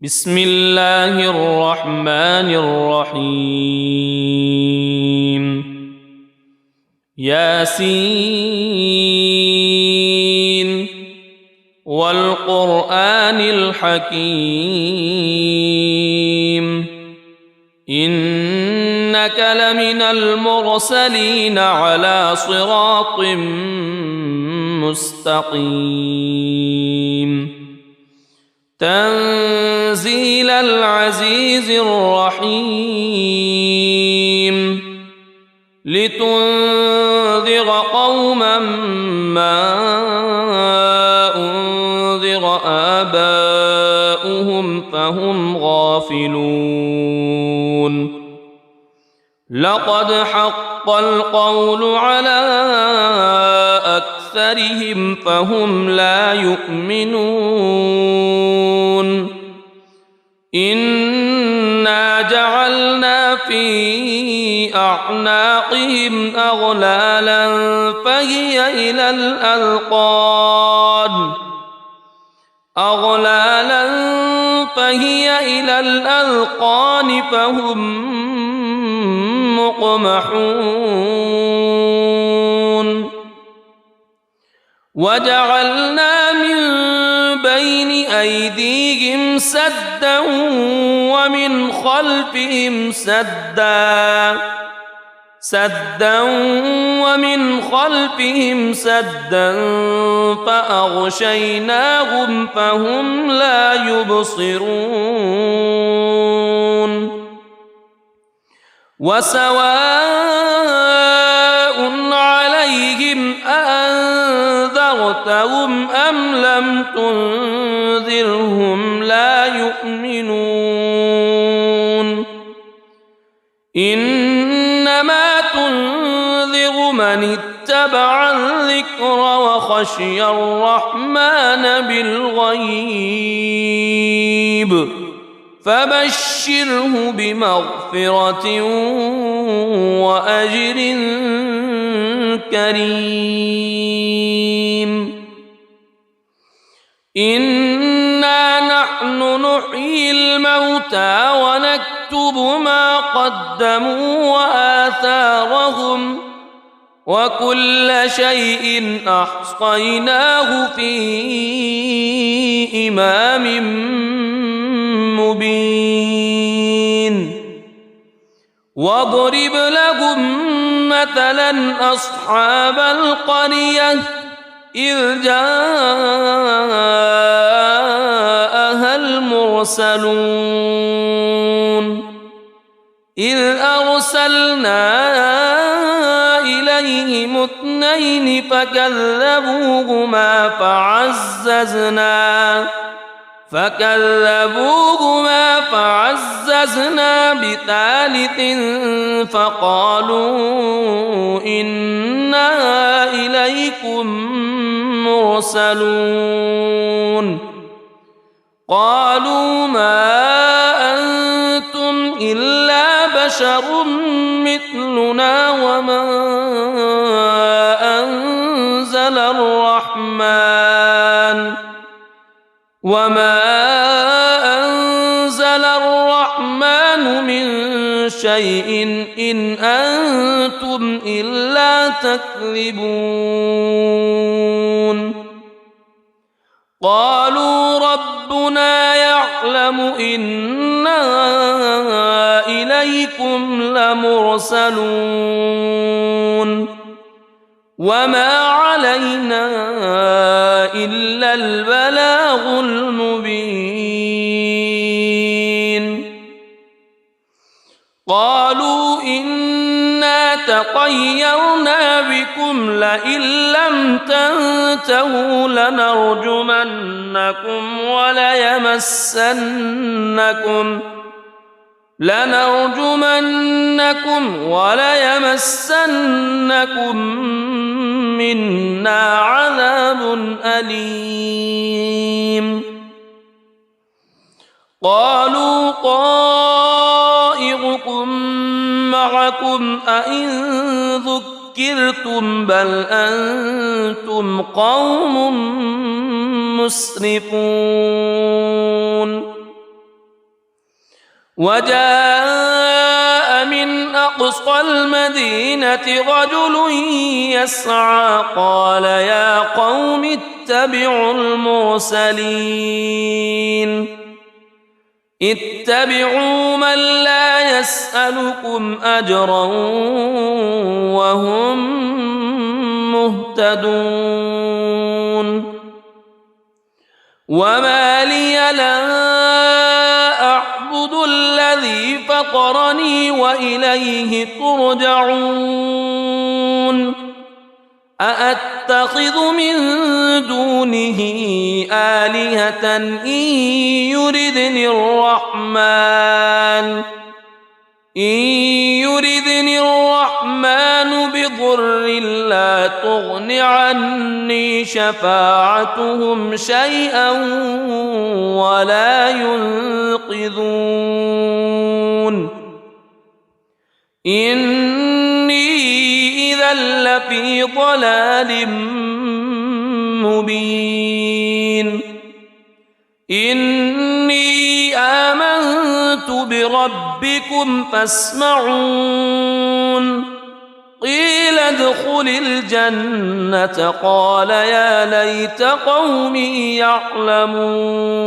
بسم الله الرحمن الرحيم ياسين والقرآن الحكيم إنك لمن المرسلين على صراط مستقيم تنزيل العزيز الرحيم لتنذر قوما ما أنذر آباؤهم فهم غافلون لقد حق القول على أكثرهم فهم لا يؤمنون إنا جعلنا في أعناقهم أغلالا فهي إلى الأذقان فهم مقمحون وجعلنا من بين أيديهم سدا ومن خلفهم سدا فأغشيناهم فهم لا يبصرون وسواء عليهم أأنذرتهم أم لم تنذرهم لا يؤمنون إنما تنذر من اتبع الذكر وخشي الرحمن بالغيب فبشره بمغفرة وأجر كريم إنا نحن نحيي الموتى ونكتب ما قدموا وآثارهم وكل شيء أحصيناه في إمام مبين واضرب لهم مثلا أصحاب القرية إذ جاءها المرسلون إذ أرسلنا إليهم اثنين فكذبوهما فعززنا بثالث فقالوا إنا إليكم مرسلون قالوا ما أنتم إلا بشر مثلنا وما أنزل الرحمن من شيء إن أنتم إلا تكذبون قالوا ربنا يعلم إنا إليكم لمرسلون وما علينا إلا البلاغ المبين قالوا إنا تطيرنا بكم لئن لم تنتهوا لنرجمنكم وليمسنكم منا عذاب أليم قالوا طائركم معكم أئن ذكرتم بل أنتم قوم مسرفون وجاء من أقصى المدينة رجل يسعى قال يا قوم اتبعوا المرسلين اتبعوا من لا يسألكم أجرا وهم مهتدون وما لي لا أعبد الذي فطرني وإليه ترجعون أأتخذ من دونه آلهة إن يردني الرحمن بضر لا تغن عني شفاعتهم شيئا ولا ينقذون إني إذا لفي ضلال مبين إني آمنت بربكم فاسمعون قيل ادخل الجنة قال يا ليت قومي يعلمون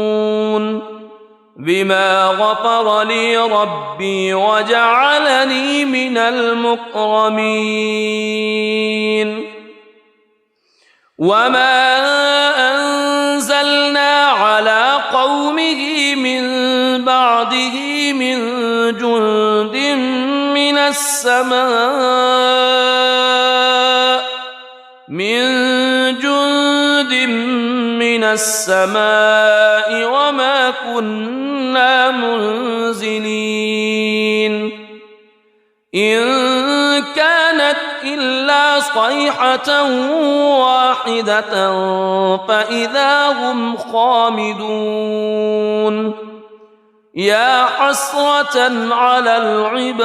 بما غفر لي ربي وجعلني من المكرمين وما أنزلنا على قومه من بعده من جند من السماء وما كنا منزلين إن كانت إلا صيحة واحدة فإذا هم خامدون يا حسرة على العباد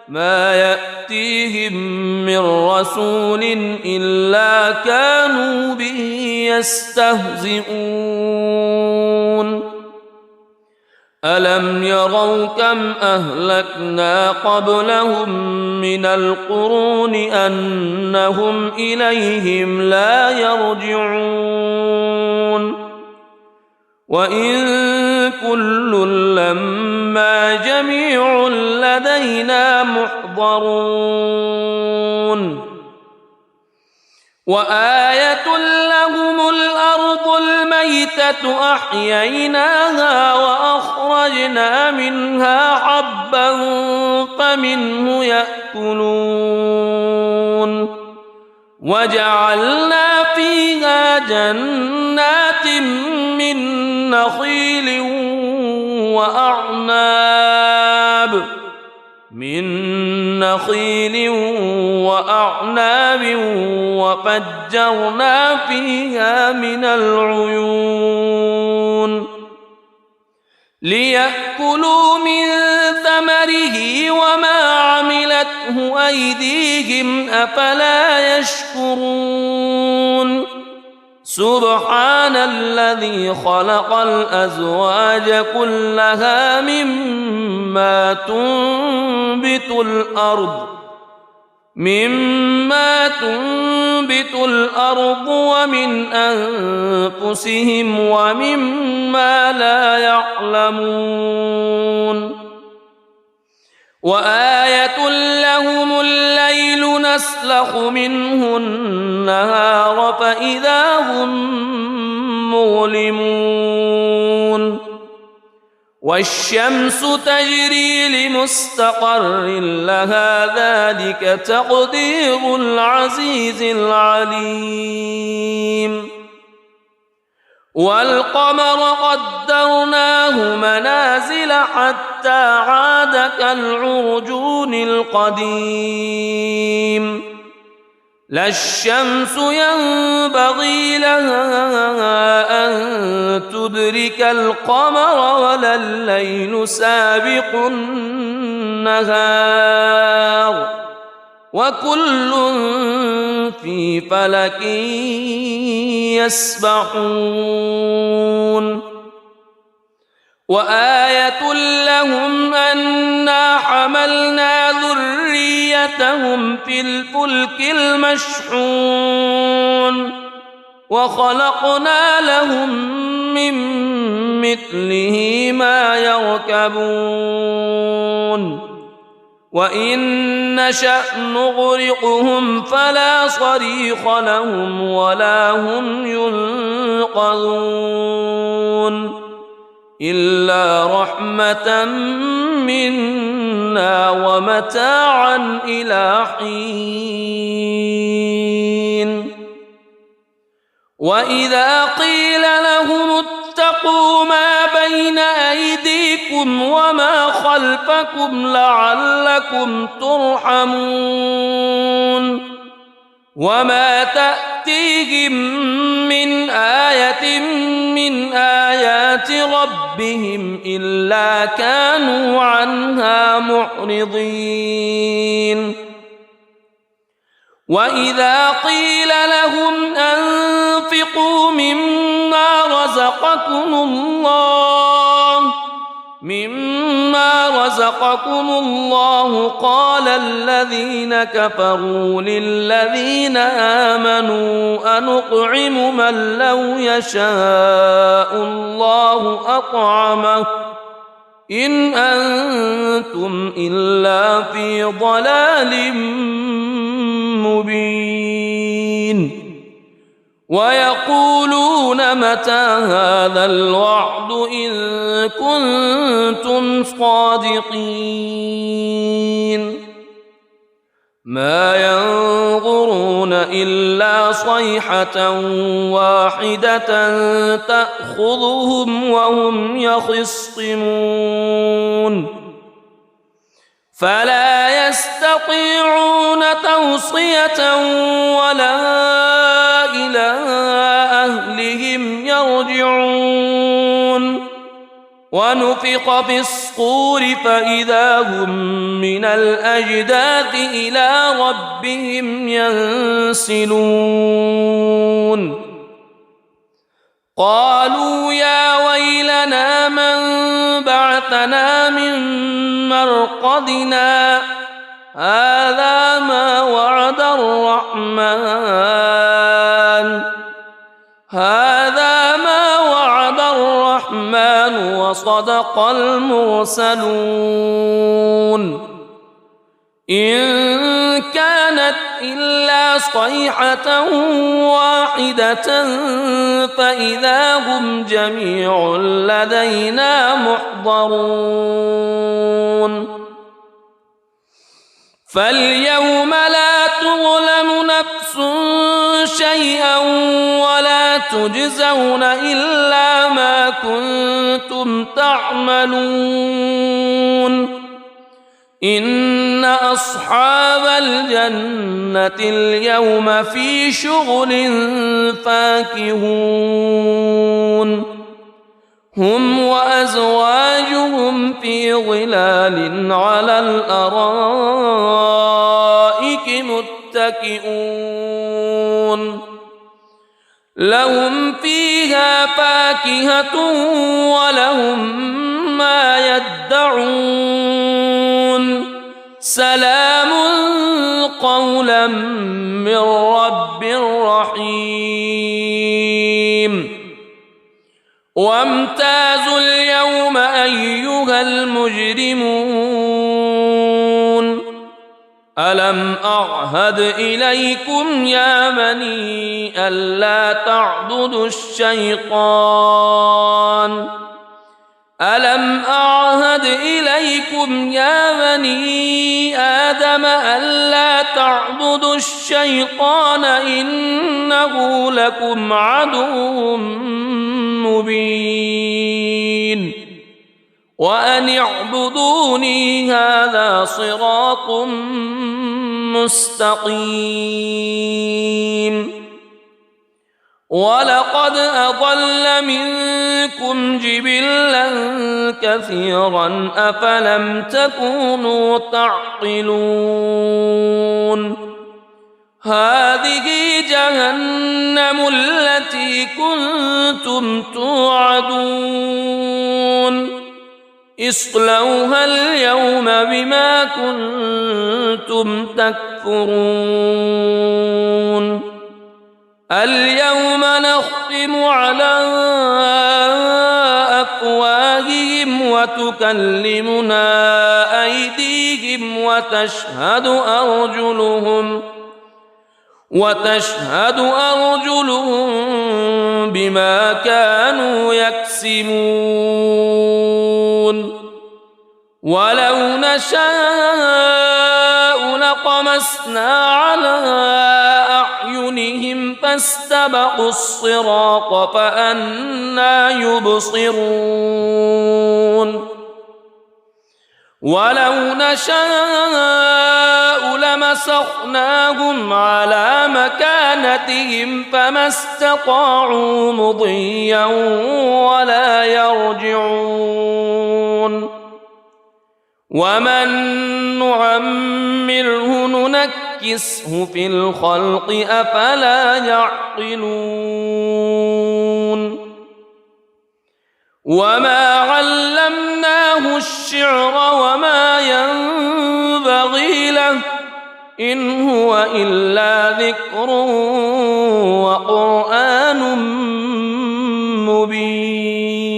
ما يأتيهم من رسول إلا كانوا به يستهزئون ألم يروا كم أهلكنا قبلهم من القرون أنهم إليهم لا يرجعون وإن كل لما جميع لدينا محضرون وآية لهم الأرض الميتة أحييناها وأخرجنا منها حبا فمنه يأكلون وجعلنا فيها جنات من نخيل وأعناب وفجرنا فيها من العيون ليأكلوا من ثمره وما عملته أيديهم أفلا يشكرون سبحان الذي خلق الأزواج كلها مما تنبت الأرض ومن أنفسهم ومما لا يعلمون وآية لهم الليل نسلخ منه النهار فإذا هم مظلمون والشمس تجري لمستقر لها ذلك تقدير العزيز العليم والقمر قدرناه منازل حتى عاد كالعرجون القديم لا الشمس ينبغي لها أن تدرك القمر ولا الليل سابق النهار وكل في فلك يسبحون وآية لهم أنا حملنا ذريتهم في الفلك المشحون وخلقنا لهم من مثله ما يركبون وإن نشأ نغرقهم فلا صريخ لهم ولا هم ينقذون إلا رحمة منا ومتاعا إلى حين وإذا قيل لهم اتقوا ما بين أيديكم وما خلفكم لعلكم ترحمون وما تأتيهم من آية من آيات ربهم إلا كانوا عنها معرضين وإذا قيل لهم أنفقوا مما رزقكم الله قال الذين كفروا للذين آمنوا أنطعم من لو يشاء الله أطعمه إن أنتم إلا في ضلال مبين ويقولون متى هذا الوعد إن كنتم صادقين ما ينظرون إلا صيحة واحدة تأخذهم وهم يخصمون فلا يستطيعون توصية ولا إلى أهلهم يرجعون ونفخ في الصور فإذا هم من الأجداث إلى ربهم ينسلون قالوا يا ويلنا من بعثنا من مرقدنا هذا ما وعد الرحمن وصدق المرسلون إن كانت إلا صيحة واحدة فإذا هم جميع لدينا محضرون فاليوم لا تظلم نفس شيئا ولا تجزون إلا ما كنتم تعملون إن أصحاب الجنة اليوم في شغل فاكهون هم وأزواجهم في ظلال على الأرائك متكئون لهم فيها فاكهة ولهم ما يدعون سلام قولا من رب رحيم وامتازوا اليوم أيها المجرمون ألم أعهد إليكم يا بني ألا تعبدوا الشيطان ألم أعهد إليكم يا بني آدم ألا تعبدوا الشيطان إنه لكم عدو مبين وأن اعبدوني هذا صراط مستقيم ولقد أضل منكم جبلا كثيرا أفلم تكونوا تعقلون هذه جهنم التي كنتم توعدون اصلوها اليوم بما كنتم تكفرون اليوم نختم على أفواههم وتكلمنا أيديهم وتشهد أرجلهم بما كانوا يكسبون ولو نشاء لطمسنا على أعينهم فاستبقوا الصراط فأنى يبصرون ولو نشاء لمسخناهم على مكانتهم فما استطاعوا مضيا ولا يرجعون ومن نعمره ننكسه في الخلق أفلا يعقلون وما علمناه الشعر وما ينبغي له إن هو إلا ذكر وقرآن مبين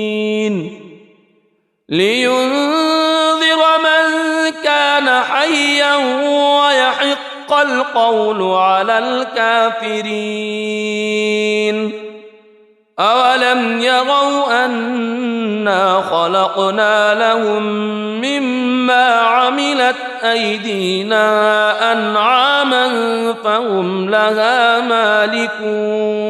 لينذر من كان حيا ويحق القول على الكافرين أولم يروا أنا خلقنا لهم مما عملت أيدينا أنعاما فهم لها مالكون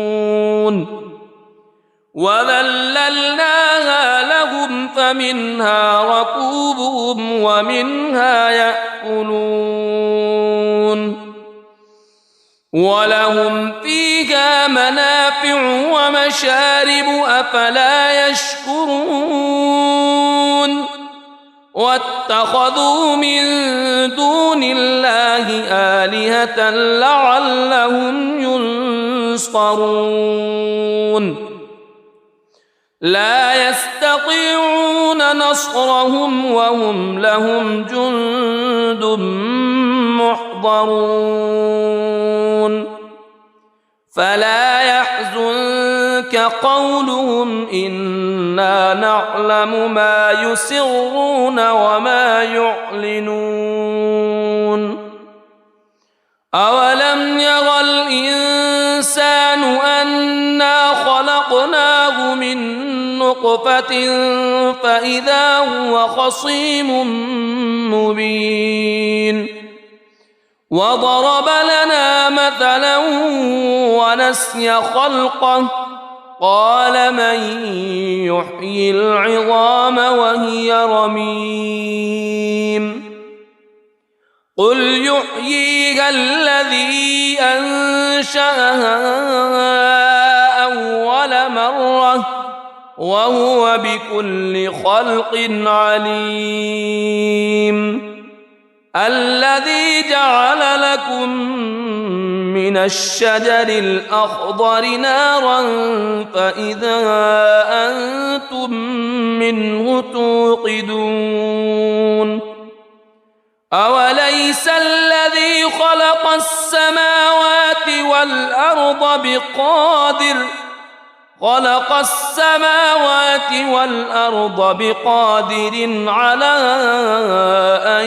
وذللناها لهم فمنها ركوبهم ومنها يأكلون ولهم فيها منافع ومشارب أفلا يشكرون واتخذوا من دون الله آلهة لعلهم ينصرون لا يستطيعون نصرهم وهم لهم جند محضرون فلا يحزنك قولهم إنا نعلم ما يسرون وما يعلنون أولم ير الإنسان أنا خلقناه من نطفة فإذا هو خصيم مبين وضرب لنا مثلا ونسي خلقه قال من يحيي العظام وهي رميم قل يحييها الذي أنشأها أول مرة وهو بكل خلق عليم الذي جعل لكم من الشجر الأخضر نارا فإذا أنتم منه توقدون أوليس الذي خلق السماوات والأرض بقادر على أن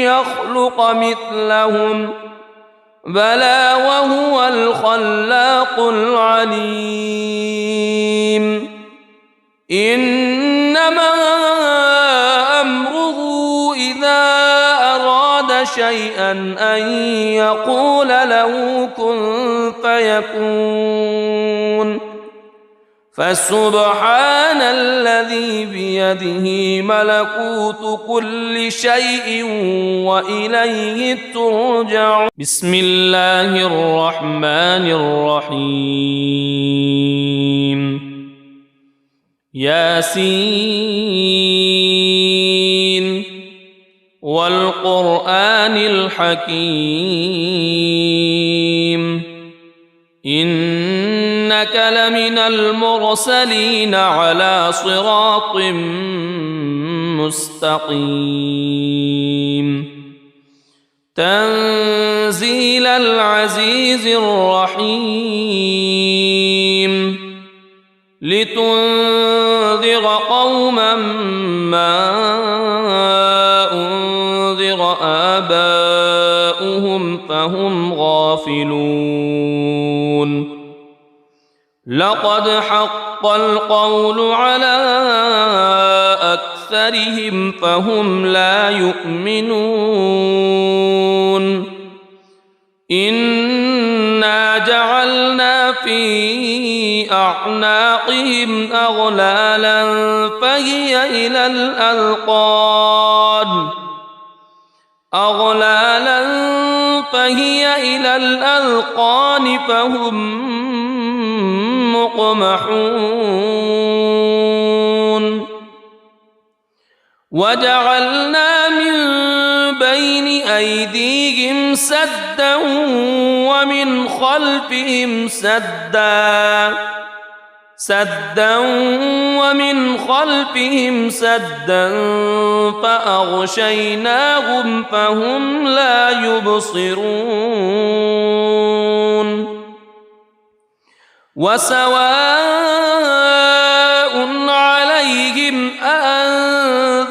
يخلق مثلهم بلى وهو الخلاق العليم إنما أمره إذا أراد شيئا أن يقول له كن فيكون فسبحان الذي بيده ملكوت كل شيء وإليه ترجعون بسم الله الرحمن الرحيم ياسين والقرآن الحكيم إنك لمن المرسلين على صراط مستقيم تنزيل العزيز الرحيم لتنذر قوما ما أنذر آباؤهم فهم غافلون لقد حق القول على أكثرهم فهم لا يؤمنون إنا جعلنا في أعناقهم أغلالا فهي إلى الأذقان فهم مقمحون وجعلنا من بين أيديهم سدا ومن خلفهم سدا فأغشيناهم فهم لا يبصرون وسواء عليهم أأنذرتهم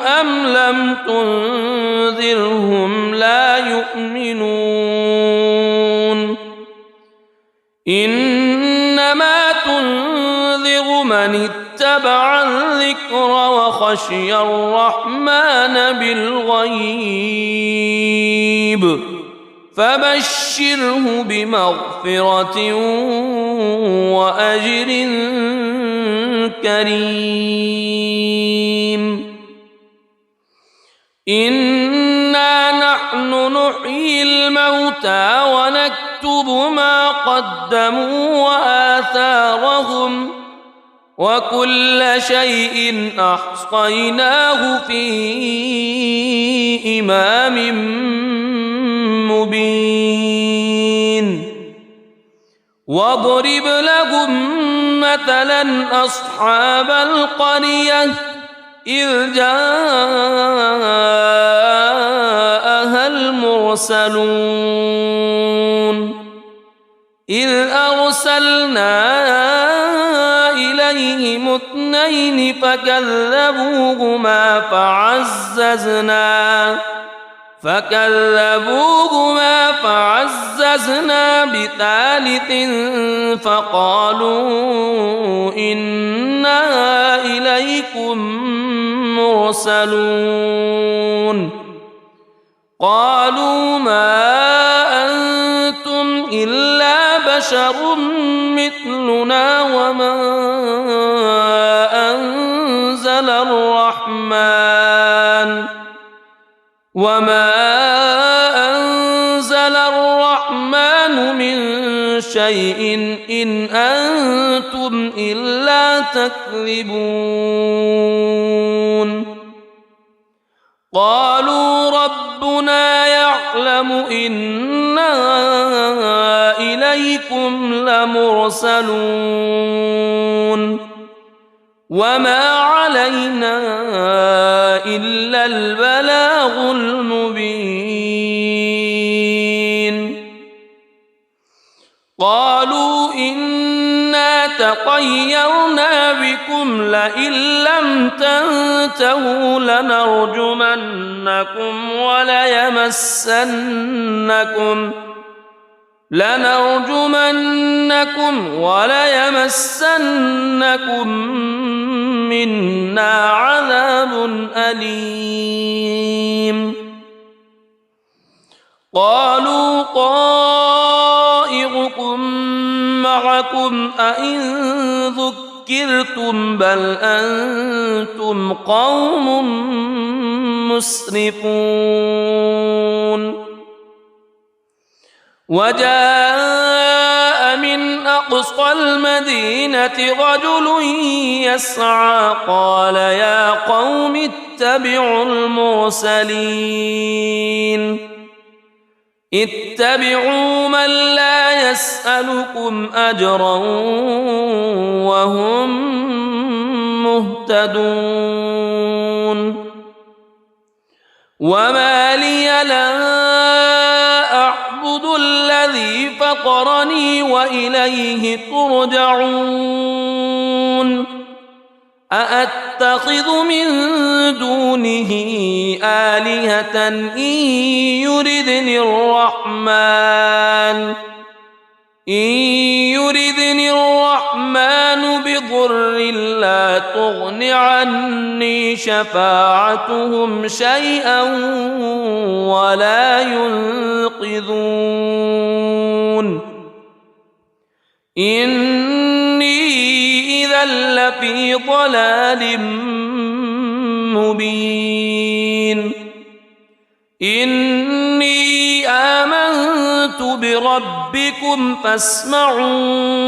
أم لم تنذرهم لا يؤمنون إنما تنذر من اتبع الذكر وخشي الرحمن بالغيب فبشره بمغفرة وأجر كريم إنا نحن نحيي الموتى ونكتب ما قدموا وآثارهم وكل شيء أحصيناه في إمام مبين واضرب لهم مثلا أصحاب القرية إذ جاءها المرسلون إذ أرسلنا إليهم اثنين فكذبوهما فعززنا بثالث فقالوا إنا إليكم مرسلون قالوا ما أنتم إلا بشر مثلنا وما أنزل الرحمن من شيء إن أنتم إلا تكذبون قالوا ربنا يعلم إنا إليكم لمرسلون وما علينا إلا البلاغ المبين قالوا إنا تطيرنا بكم لئن لم تنتهوا لنرجمنكم وليمسنكم منا عذاب أليم قالوا طائركم معكم أئن ذكرتم بل أنتم قوم مسرفون وجاء من أقصى المدينة رجل يسعى قال يا قوم اتبعوا المرسلين اتبعوا من لا يسألكم أجرا وهم مهتدون مهتدون وما لي لا أعبد الذي فطرني وإليه ترجعون أأتخذ من دونه آلهة إن يردني الرحمن بضر لا تغن عني شفاعتهم شيئا ولا ينقذون إني إذا لفي ضلال مبين إني آمنت بربكم فاسمعون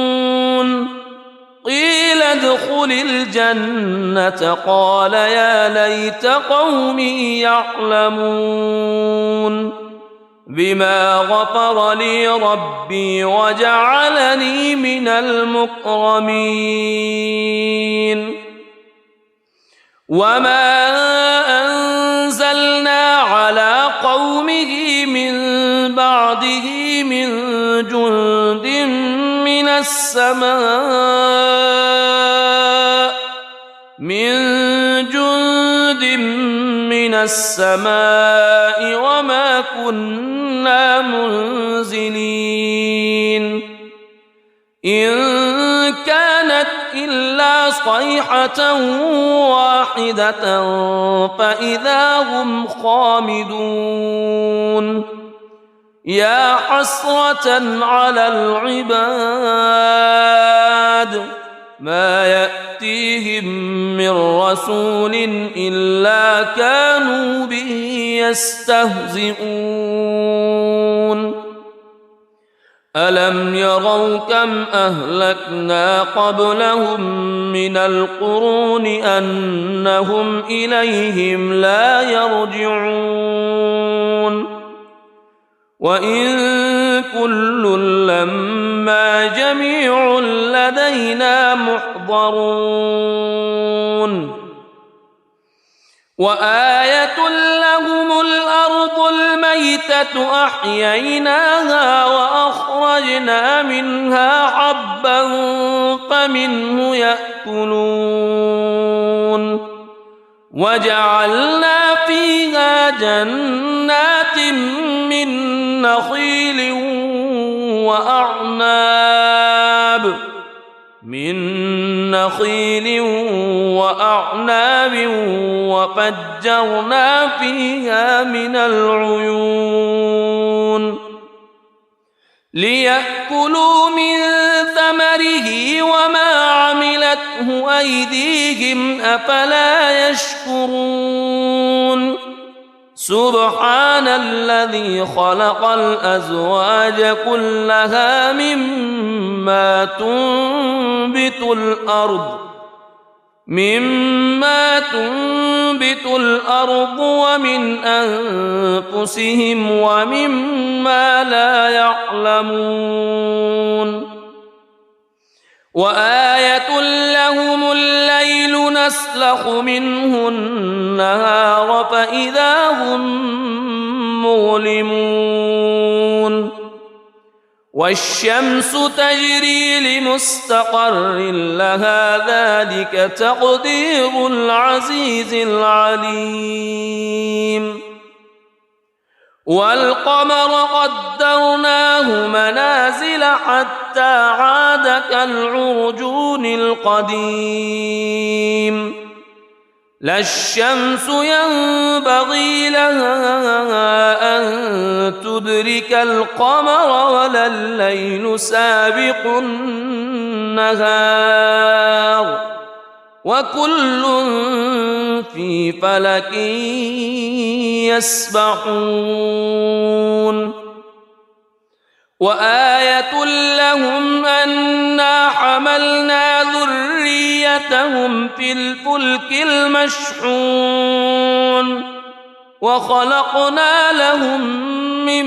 قيل ادخل الجنة قال يا ليت قومي يعلمون بما غفر لي ربي وجعلني من المكرمين وما أنزلنا على قومه من بعده من جند من السماء وما كنا منزلين إن كانت إلا صيحة واحدة فإذا هم خامدون يا حسرة على العباد ما يأتيهم من رسول إلا كانوا به يستهزئون ألم يروا كم أهلكنا قبلهم من القرون أنهم إليهم لا يرجعون وإن كل لما جميع لدينا محضرون وآية لهم الأرض الميتة أحييناها وأخرجنا منها حبا فمنه يأكلون وجعلنا فيها جنات من نخيل وأعناب وفجرنا فيها من العيون ليأكلوا من ثمره وما عملته أيديهم أفلا يشكرون سبحان الذي خلق الأزواج كلها مما تنبت الأرض ومن أنفسهم ومما لا يعلمون وآية لهم الليل نسلخ منه النهار فإذا هم مظلمون والشمس تجري لمستقر لها ذلك تقدير العزيز العليم والقمر قدرناه منازل حتى عاد كالعرجون القديم لا الشمس ينبغي لها أن تدرك القمر ولا الليل سابق النهار وكل في فلك يسبحون وآية لهم أنا حملنا ذريتهم في الفلك المشحون وخلقنا لهم من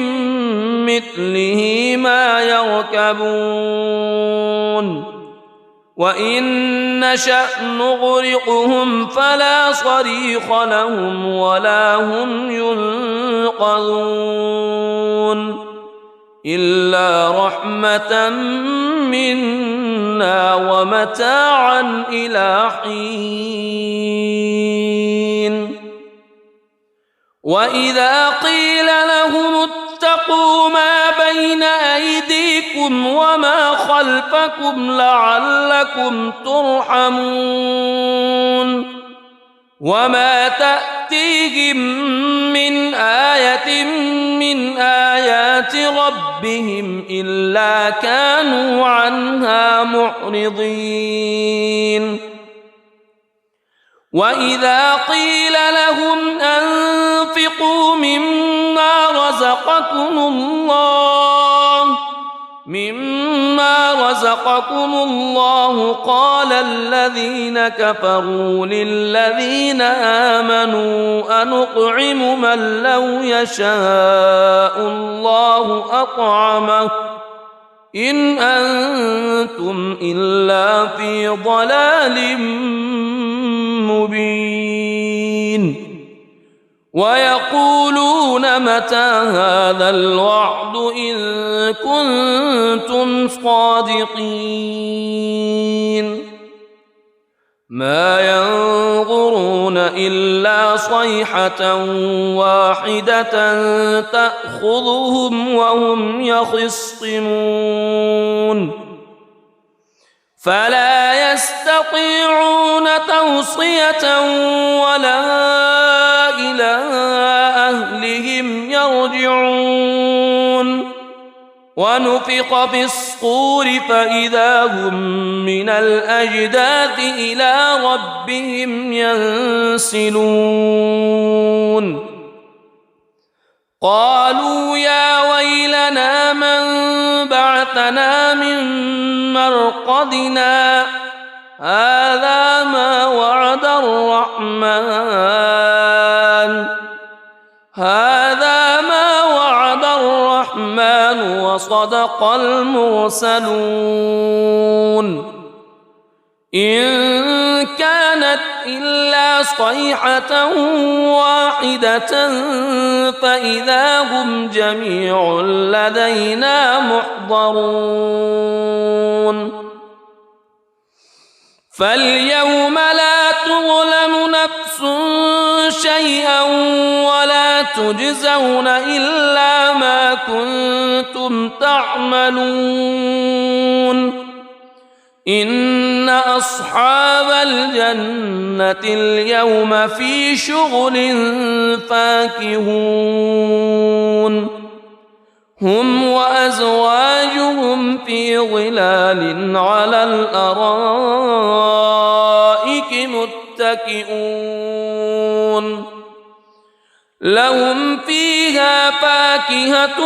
مثله ما يركبون وإن نشأ نغرقهم فلا صريخ لهم ولا هم ينقذون إلا رحمة منا ومتاعا إلى حين وإذا قيل لهم اتقوا ما بين أيديكم وما خلفكم لعلكم ترحمون وما تأتيهم من آية من آيات ربهم إلا كانوا عنها معرضين وإذا قيل لهم أنفقوا مما رزقكم الله قال الذين كفروا للذين آمنوا أنطعم من لو يشاء الله أطعمه إن أنتم إلا في ضلال مبين ويقولون متى هذا الوعد إن كنتم صادقين ما ينظرون إلا صيحة واحدة تأخذهم وهم يخصمون فلا يستطيعون توصية ولا إلى أهلهم يرجعون ونفخ في الصور فإذا هم من الأجداث إلى ربهم ينسلون قالوا يا ويلنا من بعثنا من مرقدنا هذا ما وعد الرحمن وصدق المرسلون إن كانت إلا صيحة واحدة فإذا هم جميع لدينا محضرون فاليوم لا تظلم نفس شيئا ولا تجزون إلا ما كنتم تعملون إن أصحاب الجنة اليوم في شغل فاكهون هم وأزواجهم في ظلال على الأرائك متكئون لهم فيها فاكهة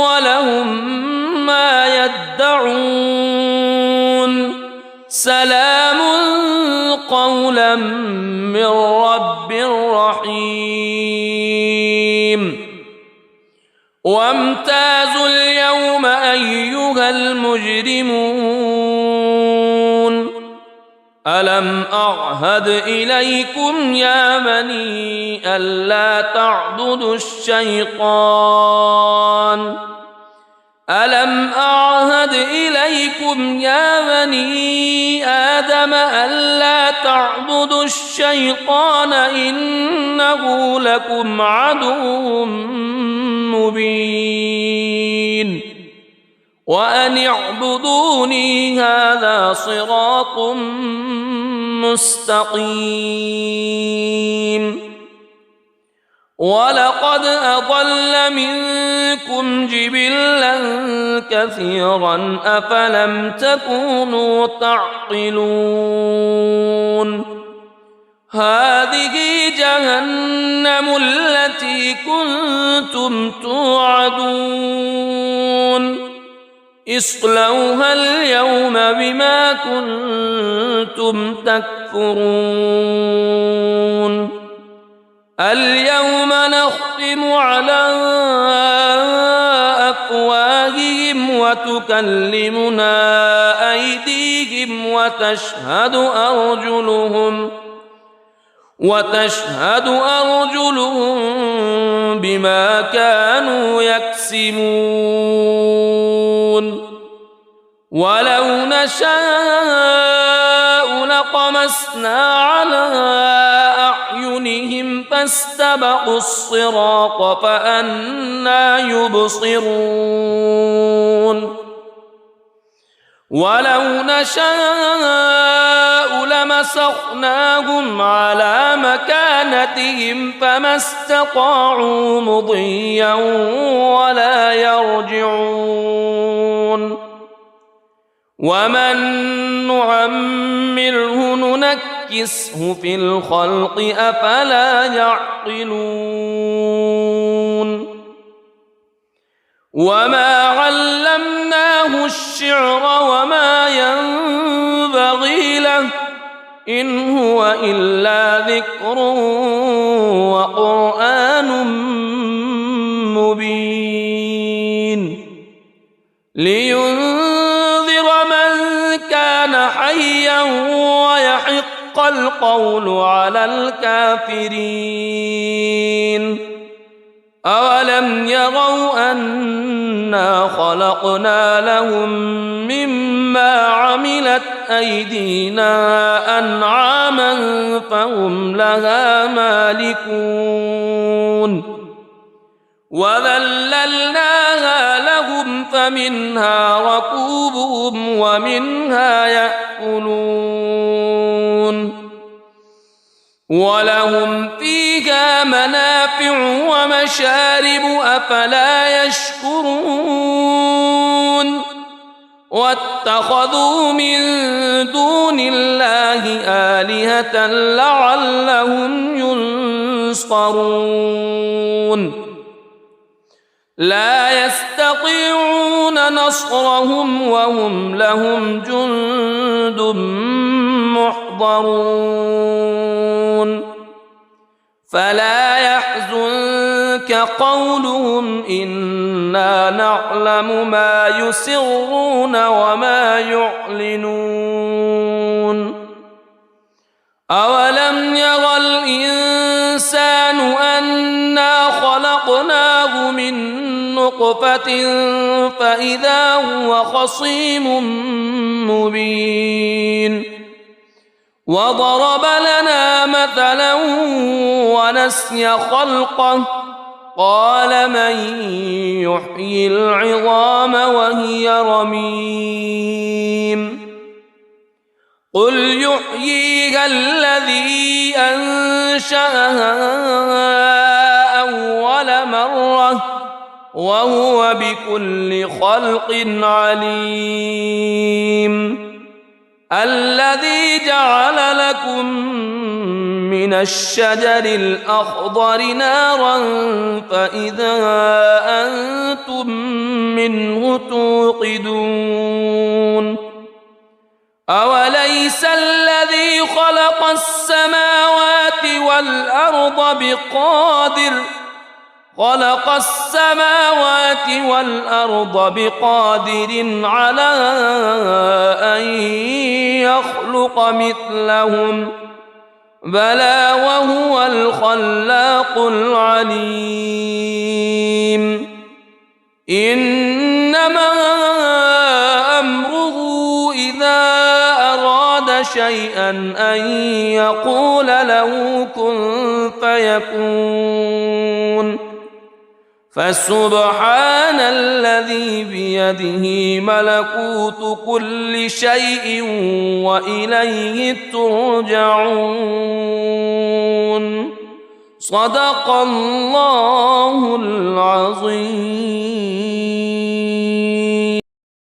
ولهم ما يدعون سلام قولا من رب رحيم وامتازوا اليوم أيها المجرمون ألم أعهد إليكم يا بني ألا تعبدوا الشيطان ألم أعهد إليكم يا بني آدم ألا تعبدوا الشيطان إنه لكم عدو مبين وأن اعبدوني هذا صراط مستقيم ولقد أضل منكم جبلا كثيرا أفلم تكونوا تعقلون هذه جهنم التي كنتم توعدون اصلوها اليوم بما كنتم تكفرون اليوم نختم على أفواههم وتكلمنا أيديهم وتشهد أرجلهم بما كانوا يكسبون ولو نشاء لطمسنا على أعينهم فاستبقوا الصراط فأنى يبصرون ولو نشاء لمسخناهم على مكانتهم فما استطاعوا مضيا ولا يرجعون ومن نعمره ننكسه في الخلق أفلا يعقلون وما علمناه الشعر وما ينبغي له إن هو إلا ذكر وقرآن مبين لينذر من كان حيا ويحق القول على الكافرين أولم يروا أنا خلقنا لهم مما عملت أيدينا أنعاما فهم لها مالكون وذللناها لهم فمنها ركوبهم ومنها يأكلون ولهم فيها منافع ومشارب أفلا يشكرون واتخذوا من دون الله آلهة لعلهم ينصرون لا يستطيعون نصرهم وهم لهم جند محضرون فلا يحزنك قولهم إنا نعلم ما يسرون وما يعلنون أولم يرى الإنسان أنا خلقناه من نطفة فإذا هو خصيم مبين وضرب لنا مثلا ونسي خلقه قال من يحيي العظام وهي رميم قل يحييها الذي أنشأها أول مرة وهو بكل خلق عليم الذي جعل لكم من الشجر الأخضر نارا فإذا أنتم منه توقدون أوليس الذي خلق السماوات والأرض بقادر على أن يخلق مثلهم بلى وهو الخلاق العليم إنما أمره إذا أراد شيئا أن يقول له كن فيكون فسبحان الذي بيده ملكوت كل شيء وإليه ترجعون صدق الله العظيم.